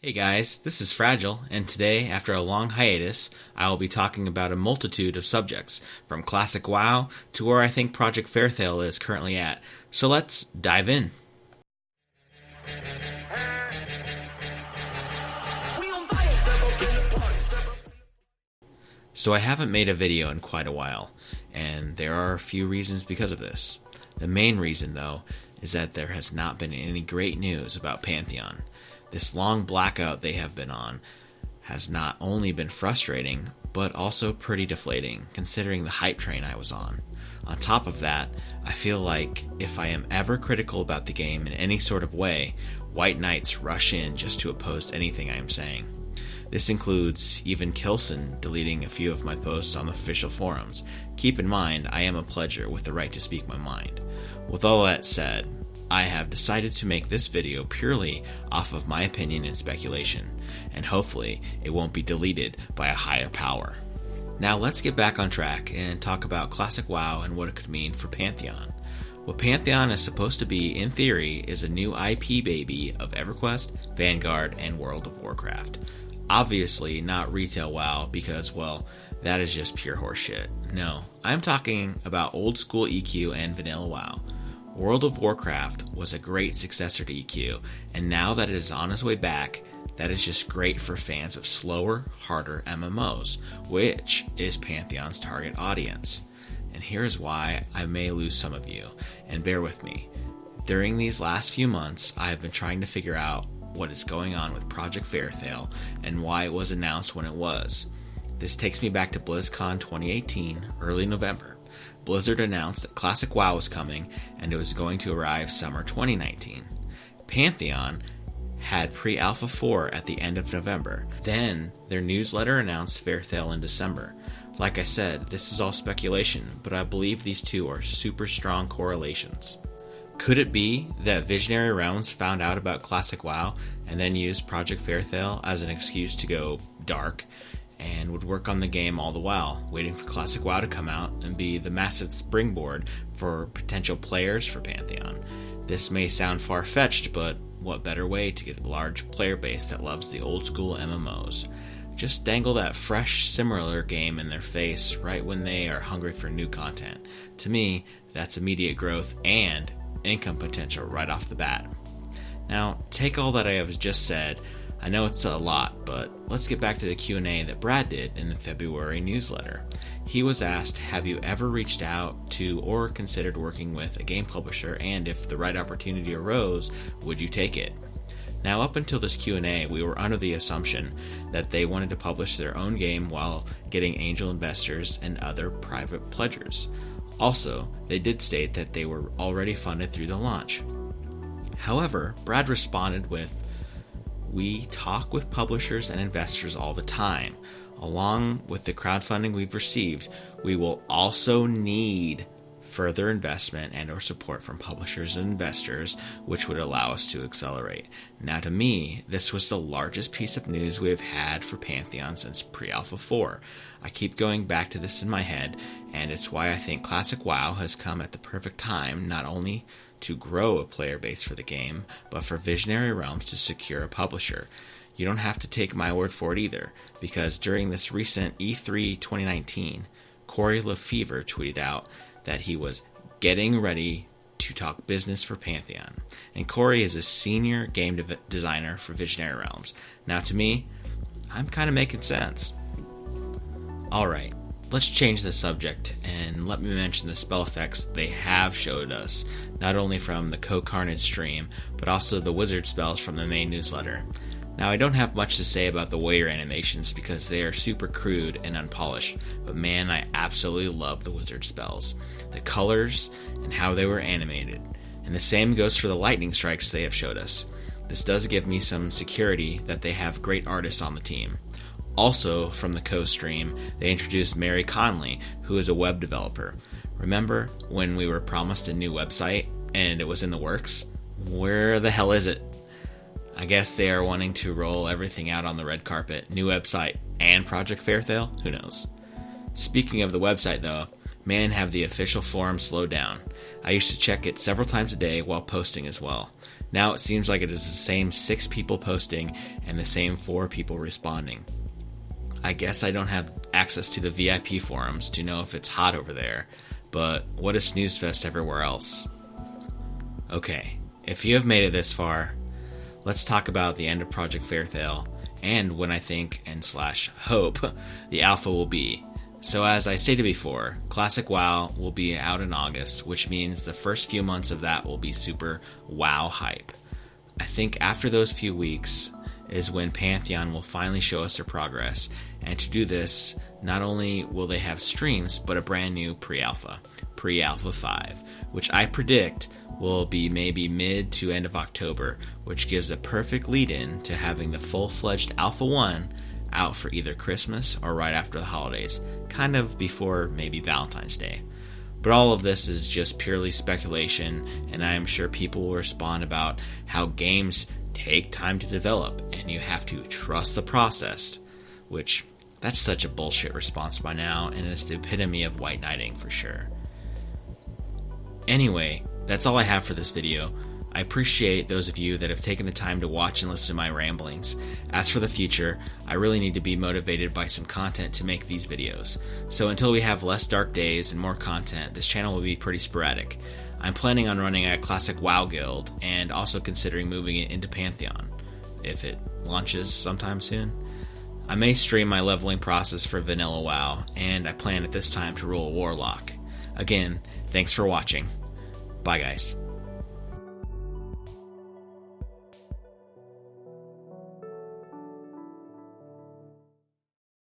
Hey guys, this is Fragile, and today, after a long hiatus, I will be talking about a multitude of subjects, from classic WoW to where I think Project Faerthale is currently at. So let's dive in. So I haven't made a video in quite a while, and there are a few reasons because of this. The main reason, though, is that there has not been any great news about Pantheon. This long blackout they have been on has not only been frustrating, but also pretty deflating, considering the hype train I was on. On top of that, I feel like if I am ever critical about the game in any sort of way, White Knights rush in just to oppose anything I am saying. This includes even Kilson deleting a few of my posts on the official forums. Keep in mind, I am a pledger with the right to speak my mind. With all that said, I have decided to make this video purely off of my opinion and speculation, and hopefully it won't be deleted by a higher power. Now let's get back on track and talk about classic WoW and what it could mean for Pantheon. What Pantheon is supposed to be, in theory, is a new IP baby of EverQuest, Vanguard, and World of Warcraft. Obviously not retail WoW because, well, that is just pure horseshit. No, I'm talking about old school EQ and vanilla WoW. World of Warcraft was a great successor to EQ, and now that it is on its way back, that is just great for fans of slower, harder MMOs, which is Pantheon's target audience. And here is why I may lose some of you, and bear with me. During these last few months, I have been trying to figure out what is going on with Project Faerthale and why it was announced when it was. This takes me back to BlizzCon 2018, early November. Blizzard announced that Classic WoW was coming and it was going to arrive summer 2019. Pantheon had pre-alpha 4 at the end of November. Then their newsletter announced Faerthale in December. Like I said, this is all speculation, but I believe these two are super strong correlations. Could it be that Visionary Realms found out about Classic WoW and then used Project Faerthale as an excuse to go dark and would work on the game all the while, waiting for Classic WoW to come out and be the massive springboard for potential players for Pantheon? This may sound far-fetched, but what better way to get a large player base that loves the old-school MMOs? Just dangle that fresh, similar game in their face right when they are hungry for new content. To me, that's immediate growth and income potential right off the bat. Now, take all that I have just said. I know it's a lot, but let's get back to the Q&A that Brad did in the February newsletter. He was asked, have you ever reached out to or considered working with a game publisher, and if the right opportunity arose, would you take it? Now, up until this Q&A, we were under the assumption that they wanted to publish their own game while getting angel investors and other private pledgers. Also, they did state that they were already funded through the launch. However, Brad responded with, "We talk with publishers and investors all the time. Along with the crowdfunding we've received, we will also need further investment and or support from publishers and investors, which would allow us to accelerate." Now, to me, this was the largest piece of news we have had for Pantheon since pre-alpha 4. I keep going back to this in my head, and it's why I think Classic WoW has come at the perfect time, not only to grow a player base for the game, but for Visionary Realms to secure a publisher. You don't have to take my word for it either, because during this recent E3 2019, Corey Lefevre tweeted out that he was getting ready to talk business for Pantheon. And Corey is a senior game designer for Visionary Realms. Now, to me, I'm kind of making sense. Alright, let's change the subject and let me mention the spell effects they have showed us, not only from the Co-Carnage stream, but also the wizard spells from the main newsletter. Now, I don't have much to say about the warrior animations because they are super crude and unpolished, but man, I absolutely love the wizard spells, the colors, and how they were animated. And the same goes for the lightning strikes they have showed us. This does give me some security that they have great artists on the team. Also, from the co-stream, they introduced Mary Conley, who is a web developer. Remember when we were promised a new website and it was in the works? Where the hell is it? I guess they are wanting to roll everything out on the red carpet. New website and Project Faerthale? Who knows? Speaking of the website though, man, have the official forum slowed down. I used to check it several times a day while posting as well. Now it seems like it is the same 6 people posting and the same 4 people responding. I guess I don't have access to the VIP forums to know if it's hot over there, but what a snooze fest everywhere else. Okay, if you have made it this far, let's talk about the end of Project Faerthale and when I think and / hope the alpha will be. So as I stated before, Classic WoW will be out in August, which means the first few months of that will be super WoW hype. I think after those few weeks is when Pantheon will finally show us their progress, and to do this, not only will they have streams, but a brand new pre-alpha 5, which I predict will be maybe mid to end of October, which gives a perfect lead-in to having the full-fledged Alpha 1 out for either Christmas or right after the holidays, kind of before maybe Valentine's Day. But all of this is just purely speculation, and I am sure people will respond about how games take time to develop and you have to trust the process, which that's such a bullshit response by now, and it's the epitome of white knighting for sure. Anyway, that's all I have for this video. I appreciate those of you that have taken the time to watch and listen to my ramblings. As for the future, I really need to be motivated by some content to make these videos. So until we have less dark days and more content, this channel will be pretty sporadic. I'm planning on running a classic WoW guild and also considering moving it into Pantheon, if it launches sometime soon. I may stream my leveling process for vanilla WoW, and I plan at this time to roll a warlock. Again, thanks for watching. Bye guys.